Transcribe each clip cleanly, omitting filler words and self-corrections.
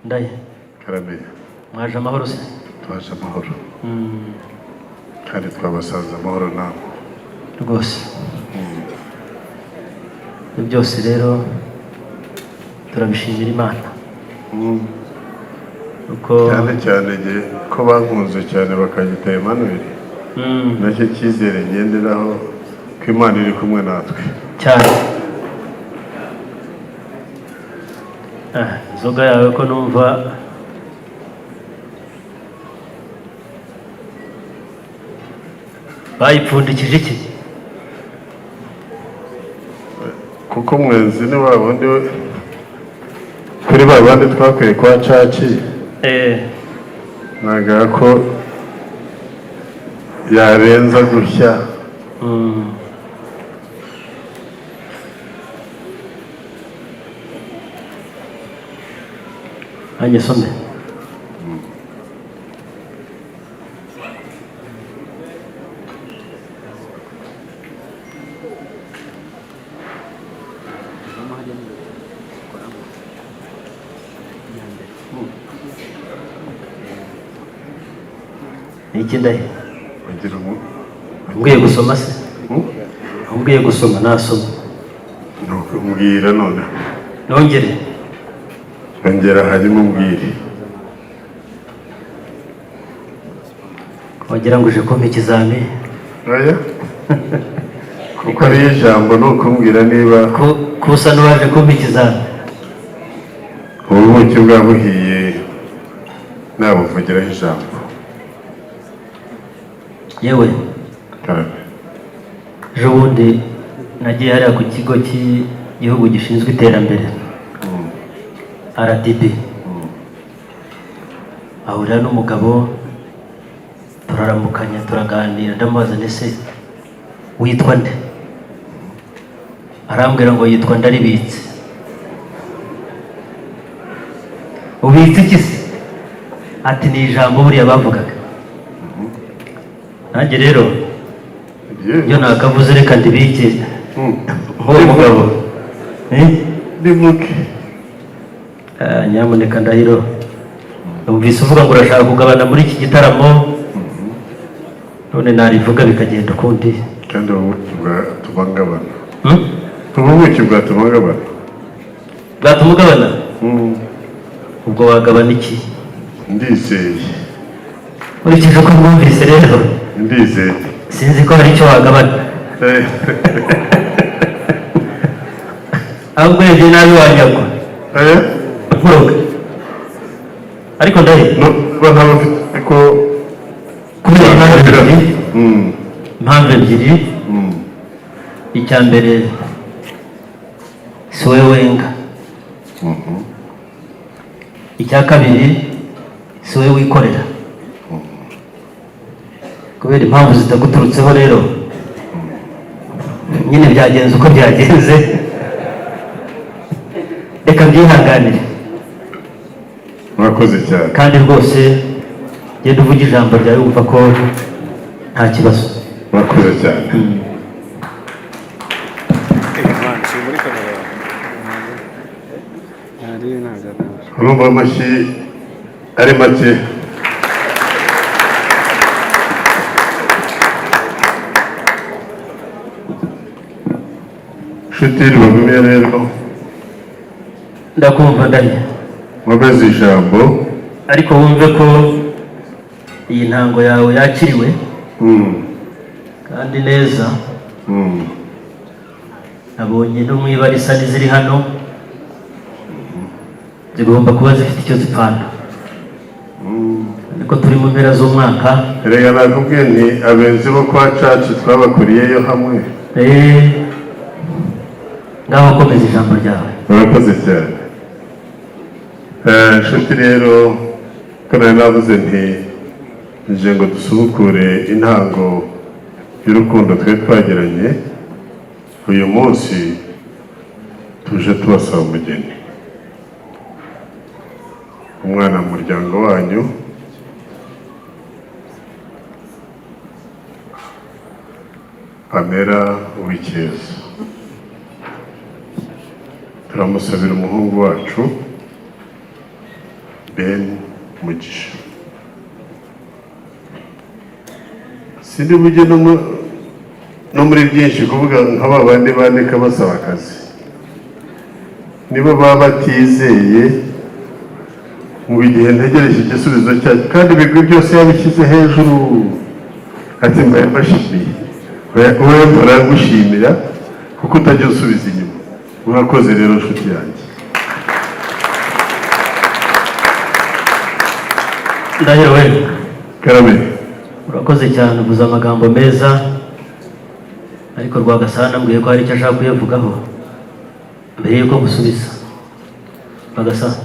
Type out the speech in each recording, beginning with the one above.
ndaye karame mwaje amahoro se twaje amahoro kandi twabasanze amahoro nawe rwose byose rero turabishimira Imana uko cyane cyane ko bankunze cyane bakanyita Emmanuel nacyo cyizere ngenderaho ko Imana iri kumwe natwe cyane. Inzoga yawe ko numva bayipfundikije iki? kuko mwenzi ni wa wundi kuri ba bandi twakwiye kwa caci naga ko yarenza gushya Hanya some iki ndahe umbwiye gusoma se umbwiye gusoma nasoma mbwira none nongere ongera hanyuma umbwire wagira ngo uje kumpa ikizami oya kuko ari ijambo ni ukumbwira niba kusa n'uwaje kumpa ikizami ubuki bwabuhiye nabuvugiraho ijambo yewe ejo bundi nagiye hariya ku kigo cy'igihugu gishinzwe iterambere RDB ahurira n'umugabo turaramukanya turaganira ndamubaza nese witwa nde arambwira ngo yitwa Ndaribitse. Ubitse iki se? Ati ni ijambo buriya bavugaga. Nanjye rero iyo nakavuze reka ndibike nk'uwo mugabo ndivuge nyamuneka Ndahiro numvise uvuga ngo urashaka kugabana muri iki gitaramo none narivuga bikagenda ukundi kandi ubuki bwatubangabana ubuki bwatubangabana bwatumugabana ubwo wagabana iki? Ndizeye urikije ko mwumvise rero ndizeye sinzi ko hari icyo wagabana ahubwo yebye nabi wanyagwa nkuroga ariko Ndahiro ntabwo mfite ko kubera impamvu ebyiri icya mbere si wowe wenga icya kabiri si wowe wikorera kubera impamvu zitaguturutseho rero nyine byagenze uko byagenze reka mbyihanganire mwakoze cyane kandi rwose genda uvuge ijambo ryawe wumva ko nta kibazo mwakoze cyane urumva amashyi ari make nshuti rubagumye rero ndakumva Ndahiro wabeze ijambo ariko wumve ko iyi ntango yawe yakiriwe kandi neza nabonye no mu ibarisa n'iziri hano zigomba kuba zifite icyo zipfana ariko turi mu mpera z'umwaka reka nakubwiye nti abenzi bo kwa caci twabakuriyeyo hamwe ngaho komeza ijambo ryawe murakoze cyane nshuti rero ko nari navuze nti nje ngo dusubukure intango y'urukundo twari twagiranye uyu munsi tuje tubasaba umugeni umwana mu muryango wanyu Pamela Uwicyeza turamusabira umuhungu wacu Ben Mugisha. Sindi bujye no muri byinshi kuvuga nk'aba bandi bandika basaba akazi, nibo baba batizeye mu gihe ntegereje igisubizo cyacu, kandi ibigwi byose yabishyize hejuru ati mbaye mbashimiye. Wowe baragushimira kuko utajya usubiza inyuma. Urakoze rero nshuti yanjye. Ndahiro we Karame, urakoze cyane, uvuze amagambo meza, ariko Rwagasana ambwiye ko hari icyo ashaka kuyavugaho mbere yuko gusubiza. Rwagasana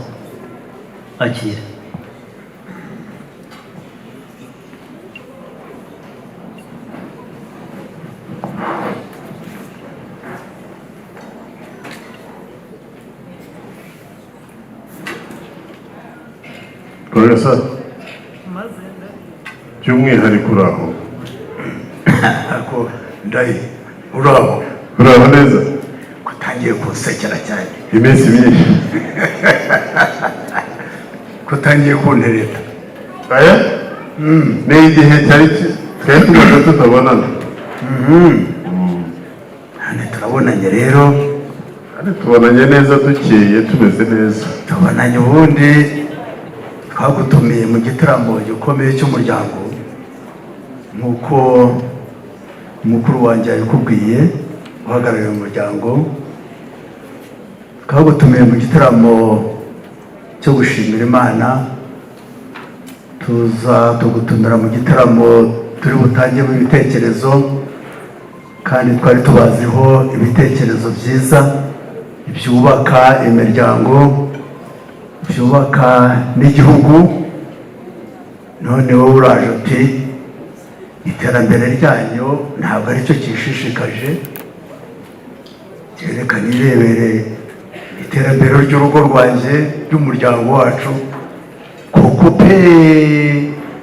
akire. Rwagasana by'umwihariko uraho? Ako ndayi uraho neza? kutangiye kunsekera cyane Iminsi myinshi kutangiye kuntereta. aya ni igihe cyari twari tumaze tutabonana. Hano turabonanye rero, Tubonanye neza, dukeye, tumeze neza. tubonanye ubundi twagutumiye mu gitaramo gikomeye cy'umuryango nk'uko umukuru wanjye yabikubwiye uhagarariye umuryango. Twagutumiye mu gitaramo cyo gushimira Imana, tugutumira mu gitaramo turi butangemo ibitekerezo, kandi twari tubaziho ibitekerezo byiza byubaka imiryango, byubaka n'igihugu. None wowe uraje uti iterambere ryanyu ntabwo aricyo kishishikaje, reka nirebere iterambere ry'urugo rwanjye, ry'umuryango wacu. Kuko pe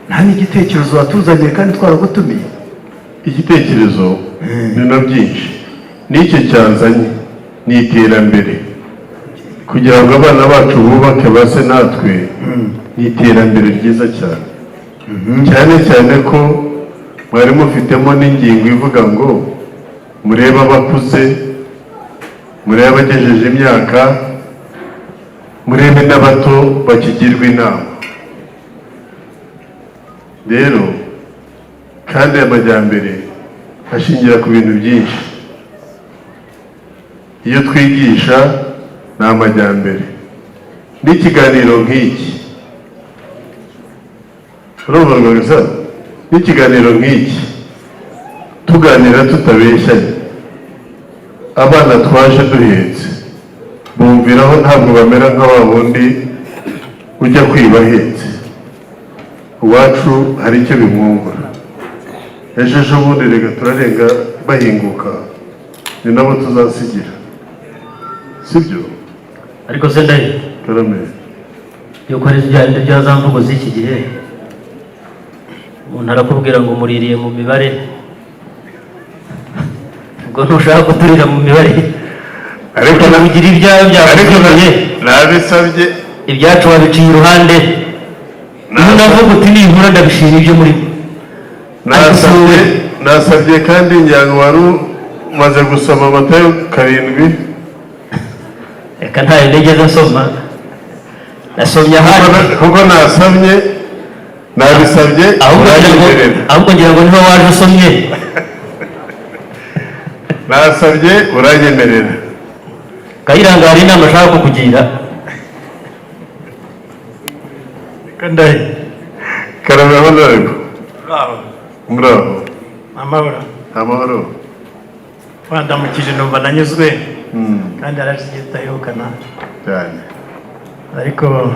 nta n'igitekerezo watuzaniye kandi twaragutumiye. Igitekerezo ni na byinshi, n'icyo cyanzanye ni iterambere, kugira ngo abana bacu bubake base natwe. Ni iterambere ryiza cyane, cyane cyane ko mwari mufitemo n'ingingo ivuga ngo murebe abakuze, murebe abagejeje imyaka, murebe n'abato bakigirwa inama. Rero kandi amajyambere ashingira ku bintu byinshi. Iyo twigisha ni amajyambere, n'ikiganiro nk'iki urumva gusa, n'ikiganiro nk'iki tuganira tutabeshyanye, abana twaje duhetse bumviraho, ntabwo bamera nk'aba wundi ujya kwiba ahetse. Iwacu hari icyo bimwungura. Ejo bundi reka turarenga bahinguka, ni nabo tuzasigira, sibyo? Ariko se Ndahiro, Karame, yuko ari bya za mvugo z'iki gihe, umuntu arakubwira ngo muririye mu mibare, ubwo ntushaka kuturira mu mibare, ariko nabigira ibyawe byakugiye, nabisabye ibyacu wabiciye iruhande. Navuga uti nibura ndabishima ibyo muri nasabye kandi njyana wari umaze gusoma Matayo 7. Reka ntayo nigeze nsoma, nasomye ahandi kuko nasabye, nabisabye ahubwo ngira ngo niho waje usomye. Nasabye uranyemerera. Kayiranga hari inama ashaka kukugira. Kandayi Karame, honorable. Muraho. Amahoro. wandamukije numva nanyuzwe, kandi arashigitayukana cyane. ariko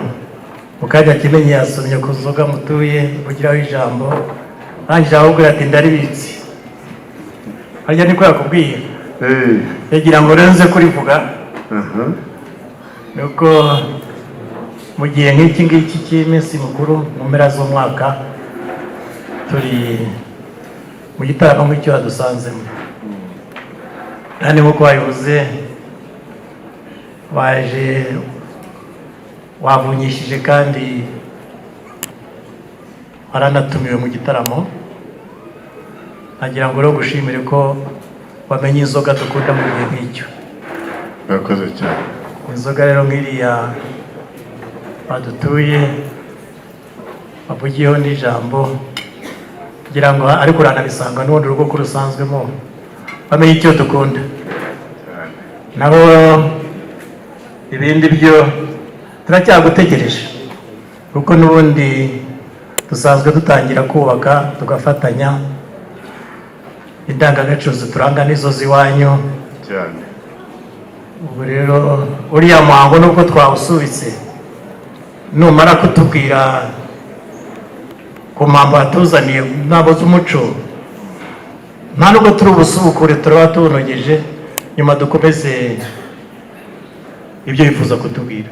mukajya kimenye yasomye ku nzoga mutuye kugiraho ijambo, arangije ahubwo ati ndaribitse. Harya niko yakubwiye? Yagira ngo renze kurivuga. Nuko mu gihe nk'iki ngiki cy'iminsi mukuru mu mpera z'umwaka turi mu gitaramo nk'icyo yadusanzemo, kandi nk'uko wabivuze waje wavunyishije kandi waranatumiwe mu gitaramo. Nagira ngo rero gushimire ko wamenye inzoga dukunda mu gihe nk'icyo. Murakoze cyane. Inzoga rero nk'iriya badutuye bavugiyeho n'ijambo kugira ngo ariko uranabisanga n'ubundi urugo ko rusanzwemo bamenye icyo dukunda. Naho ibindi byo turacyagutegereje kuko n'ubundi dusanzwe dutangira kubaka tugafatanya. Indangagaciro zituranga nizo ziwanyu cyane. Ubu rero uriya muhango nubwo twawusubitse numara kutubwira ku mpamvu watuzaniye ntabwo z'umuco nta nubwo turi ubusubukure turaba tunogeje nyuma dukomeze ibyo yifuza kutubwira.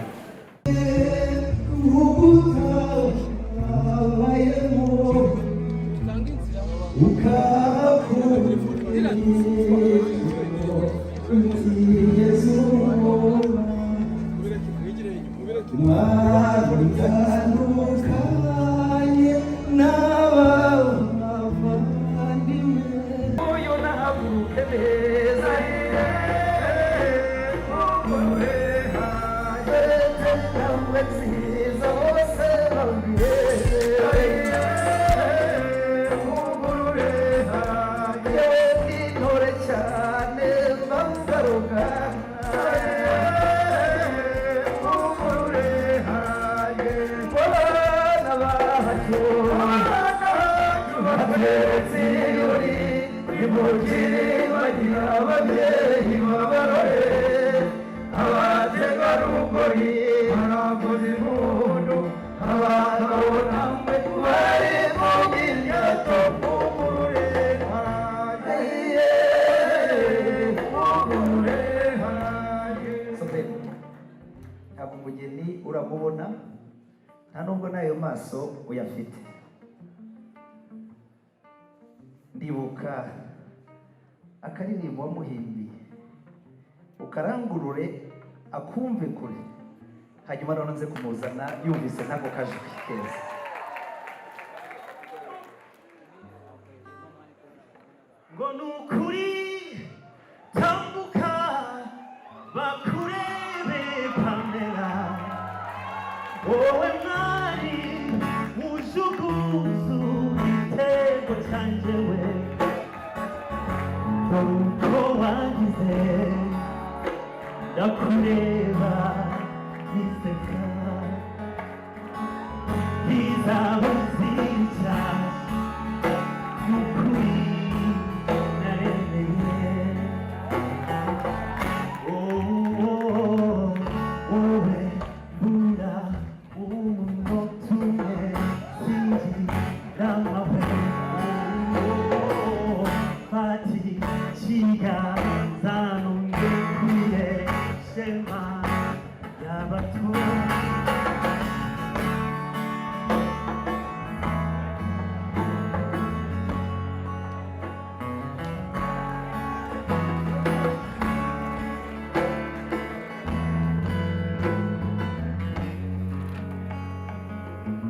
Umugeni uramubona nta nubwo nayo maso uyafite. Ndibuka akaririmbo wamuhimbiye ukarangurure akumve kure, hanyuma none nze kumuzana yumvise ntabwo kajwi keza. ngo nukuri tambuka bakurebe Pamela, wowe mwari ujuguzu igitego cyanjye we, dore uko wagize ndakureba niseka, izaba nziza nukuri naremeye. wowe bura umunotumye singira amawe, fati kiganza nungekuye shema y'abato.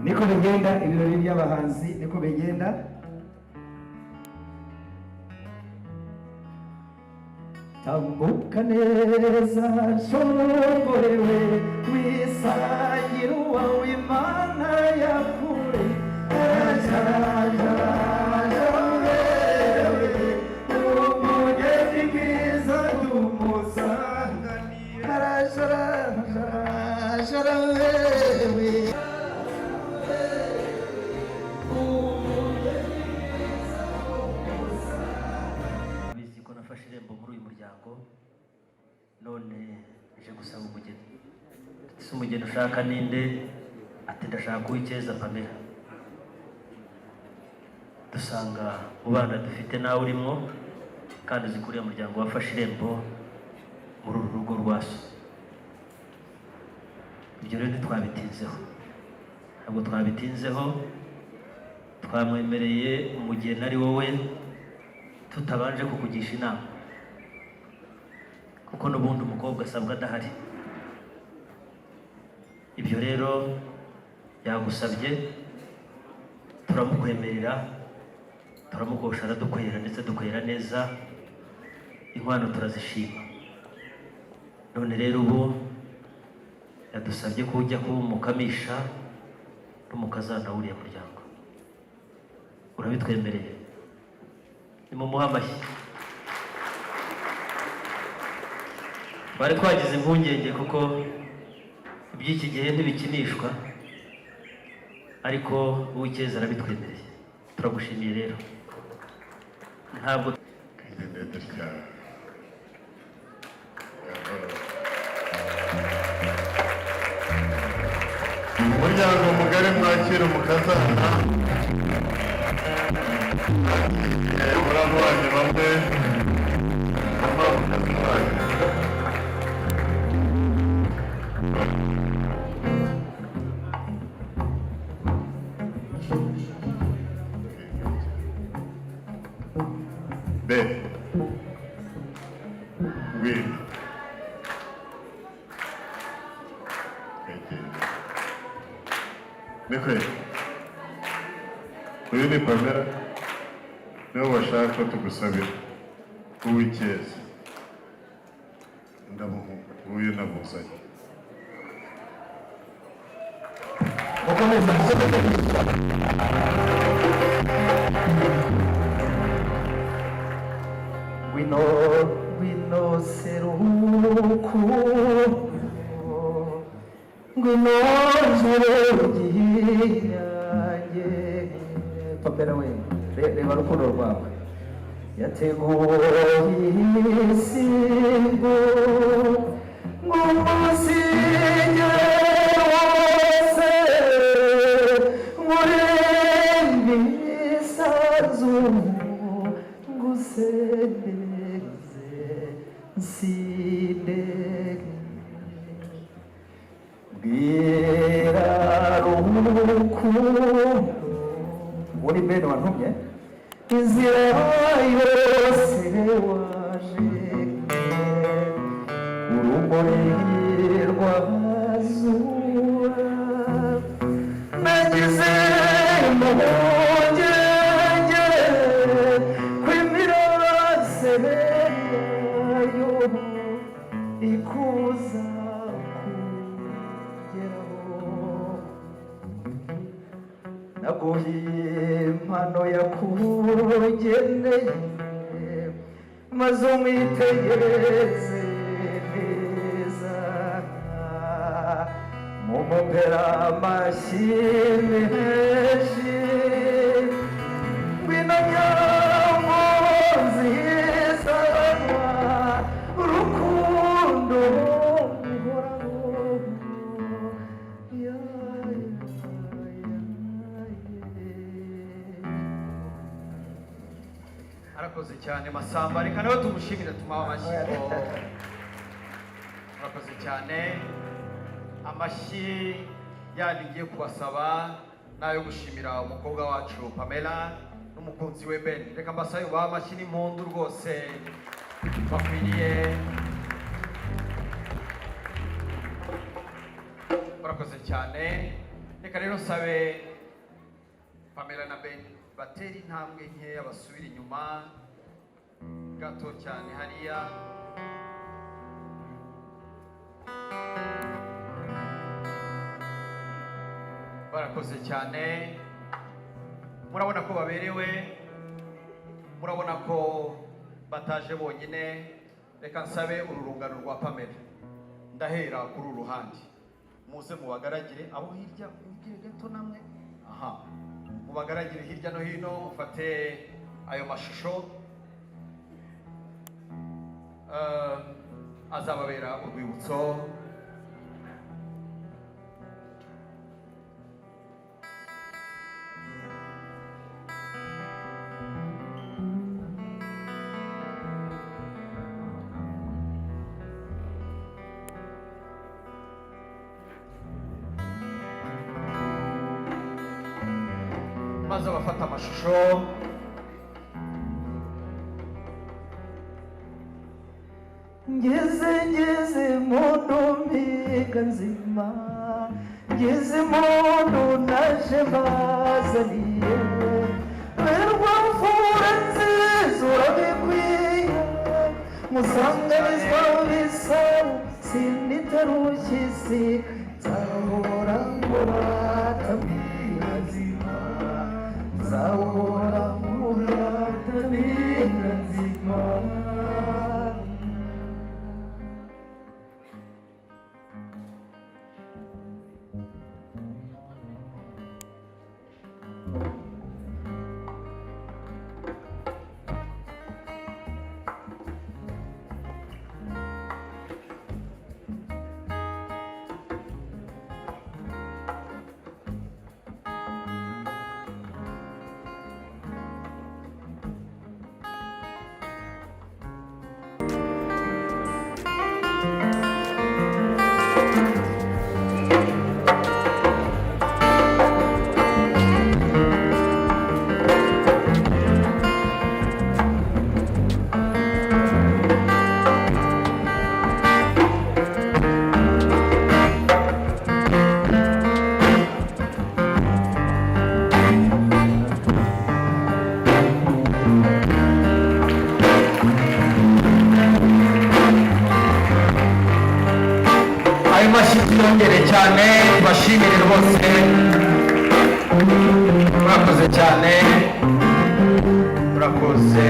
Niko bigenda ibirori by'abahanzi, niko bigenda. Tambuka neza shoborewe wisangira uwawe Imana yakure, umugezi mwiza tumusanganiye, wewe nafashe irembo muri uyu muryango, none nje gusaba umugeni. Ati se umugeni ushaka ninde? Ati ndashaka Uwicyeza Pamela. Dusanga mu bana dufite nawe urimo kandi uzi ko uriya muryango wafashe irembo muri uru rugo rwa so. Ibyo rero ntitwabitinzeho, ntabwo twabitinzeho, twamwemereye umugeni ari wowe tutabanje kukugisha inama, kuko n'ubundi umukobwa asabwa adahari. ibyo rero yagusabye turamukwemerera, turamukosha aradukwera ndetse dukwera neza, inkwano turazishima. None rero ubu yadusabye ko ujya kuba umukamisha n'umukazana w'uriya muryango. Urabitwemereye? Nimumuhe amashyi. Bari twagize impungenge kuko iby'iki gihe ntibikinishwa, ariko Uwicyeza arabitwemereye. Turagushimiye rero. Ntabwo umuryango mugari mwakira umukazana muramu wanyu bamwe umukazi wanyu be wili Nikwe, uyu ni Pamela, niwe bashaka ko tugusabira Uwicyeza. Uyu namuzanye. Wino seruku ngwino yanjye Pamela we reba urukundo rwawe yateguye isigo ng'umusinge wose ngurembe isazu ngusendeze nsindege bwira urukundo uri bene wantumye inzira yose waje urumuri rw'azuba nagize impungenge kw'imirase yayo ikuza naguhiye impano yakugeneye maze umwitegereze neza mumupera amashyi menshi ngwino nyambo zizanwa urukundo uhoraho arakoze cyane Masamba, reka nawe tumushimire tumuha amashyi. Arakoze cyane, amashyi yandi ngiye kubasaba nayo gushimira umukobwa wacu Pamela n'umukunzi we Ben. Reka mbasabe ubahe amashyi n'impundu rwose bakwiriye. Murakoze cyane, reka rero sabe Pamela na Ben batera intambwe nkeya basubira inyuma gato cyane hariya. Barakoze cyane, murabona ko baberewe, murabona ko bataje bonyine. Reka nsabe uru rungano rwa Pamela, ndahera kuri uru ruhande, muze mubagaragire abo hirya ugire gato namwe. Aha, mubagaragire hirya no hino, mufate ayo mashusho azababera urwibutso. maze abafata amashusho ngeze mu ndomiga nzima ngize impundu naje mbazaniye berwa mfura nziza urabikwiye musanganizwa bisaba sinitarushye isi nzahora nguratamira nzima nzahora nguratamira nzima. Yongere cyane bashimire rwose murakoze cyane murakoze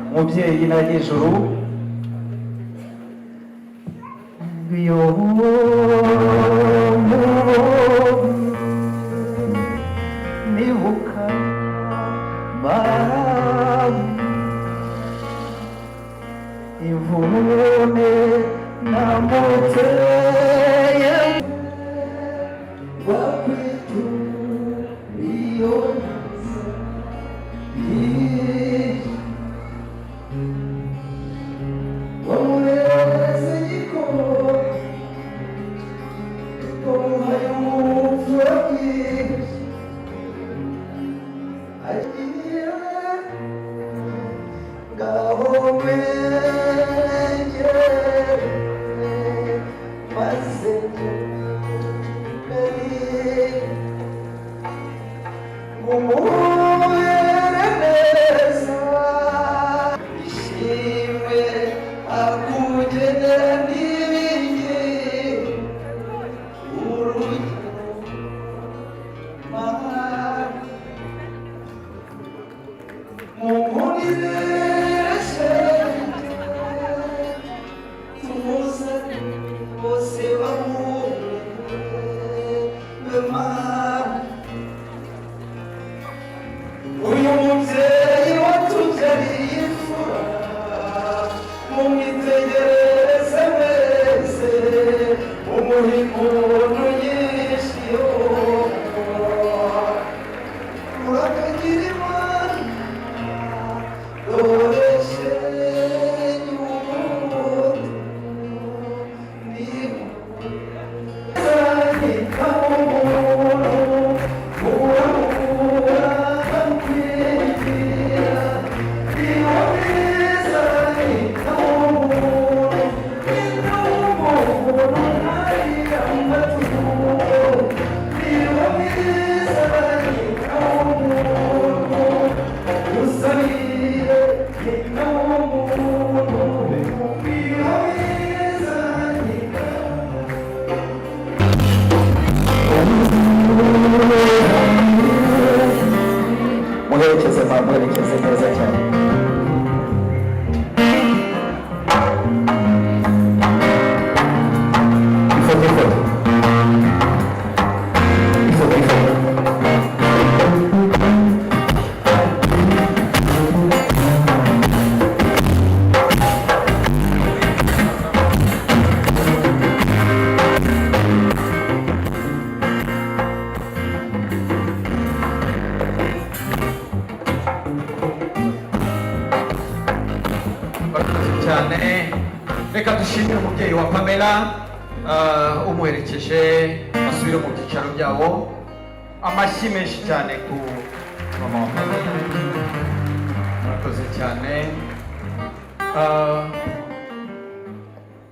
umubyeyi na nijoro nibuka imvune namuteye wakwituriyo wamureze igikoma ikomuhaye umuvura bwinshi agira ngaho uyu mubyeyi watubyariye imfura mumwitegereze wese umuha impundu nyinshi murakagira imana dore shenyi w'umuntu niba muherekeze muherekeze neza cyane. Ifoto ifoto ifoto ifoto cyane reka dushimire umubyeyi wa Pamela umuherekeje asubire mu byicaro byabo amashyi menshi cyane ku mama wa Pamela murakoze cyane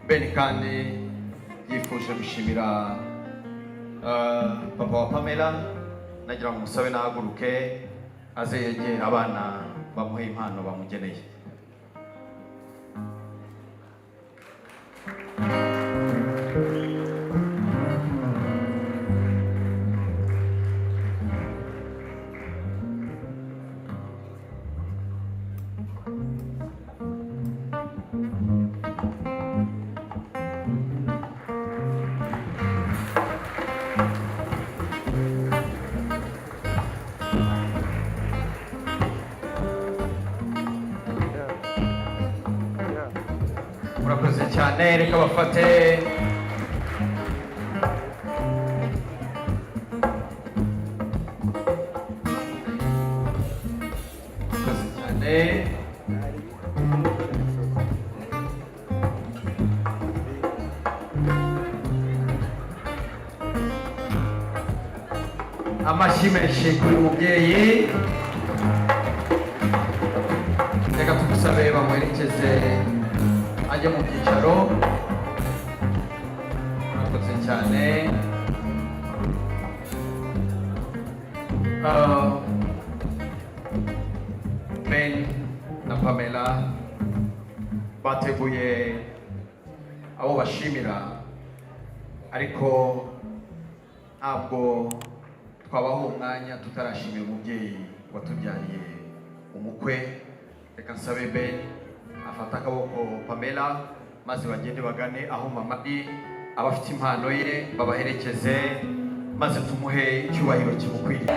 Ben kandi yifuje gushimira papa wa Pamela, nagira ngo musabe nahaguruke aze yegera abana bamuhe impano bamugeneye. Murakoze cyane, reka bafate murakoze cyane. Amashyi menshi kuri mubyeyi, reka tumusabe bamuherekeze ajya mu byicaro. Murakoze cyane. Ben na Pamela bateguye abo bashimira, ariko ntabwo twabaho umwanya tutarashimira umubyeyi watubyariye umukwe. Reka nsabe Ben afata akaboko Pamela maze bagende bagane aho mama ari, abafite impano ye babaherekeze maze tumuhe icyubahiro kimukwiriye.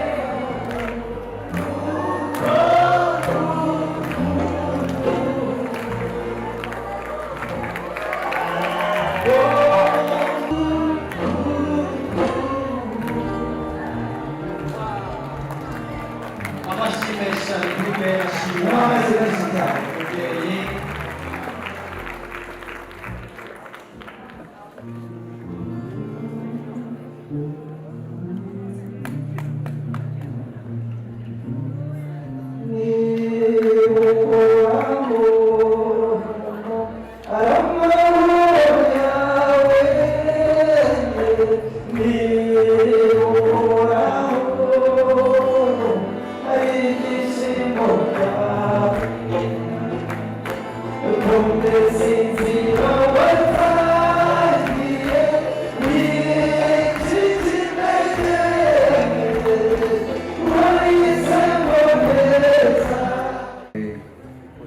Amashyi menshi ari kuri benshi, Amashyi menshi cyane. umubyeyi.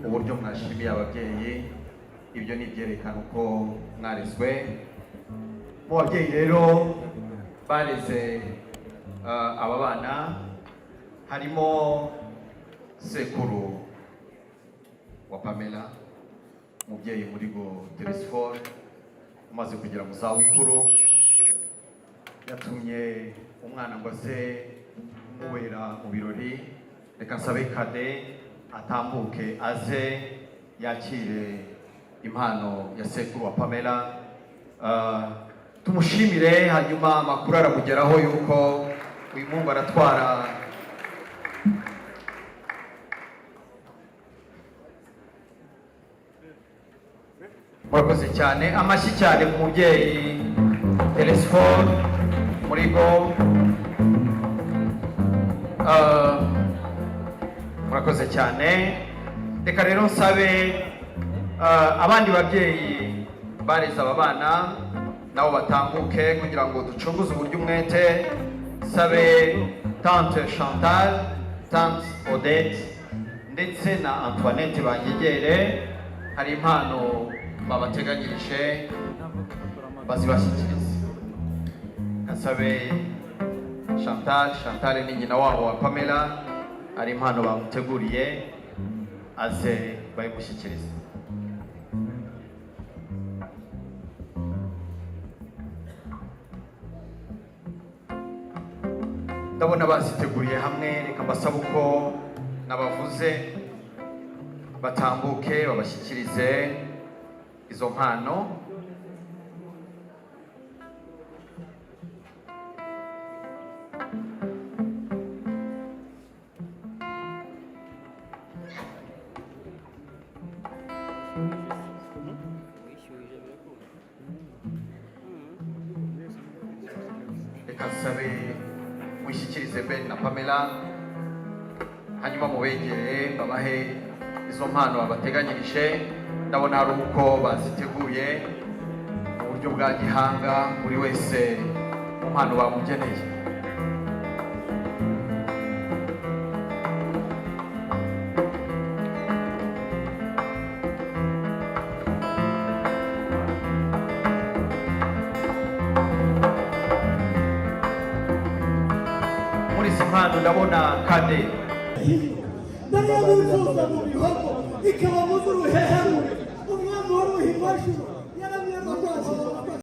Uburyo mwashimiye ababyeyi, ibyo ni ibyerekana uko mwarezwe. Mu babyeyi rero bareze aba bana harimo sekuru wa Pamela, umubyeyi muri go Telesphore umaze kugera mu zabukuru, yatumye umwana ngo aze muwera mu birori. Reka nsabe Kade atambuke aze yakire impano ya sekuru wa Pamela. Tumushimire, hanyuma amakuru aramugeraho yuko uyu mungu aratwara murakoze cyane. Amashyi cyane ku mubyeyi Telesphore muri go. Murakoze cyane. Reka rero nsabe abandi babyeyi bareze aba bana nabo batambuke kugira ngo ducunguze uburyo umwete. Sabe tante Chantal, tante Odette ndetse na Antoinette banyegere, hari impano babateganyirije bazibashyikirize. Nasabe Chantal ni nyina wabo wa Pamela, hari impano bamuteguriye aze bayimushyikirize. Ndabona basiteguriye hamwe, reka mbasaba uko nabavuze batambuke babashyikirize izo mpano. reka nsabe wishyikirize Ben na Pamela hanyuma mubegere babahe izo mpano babateganyirije. Ndabona hari uko baziteguye mu buryo bwa gihanga, buri wese mu mpano bamugeneye. Muri izi mpano ndabona Kade ndabona bifuza mu bihogo ikaba mu ruhehemure umwami w'uruhimashuro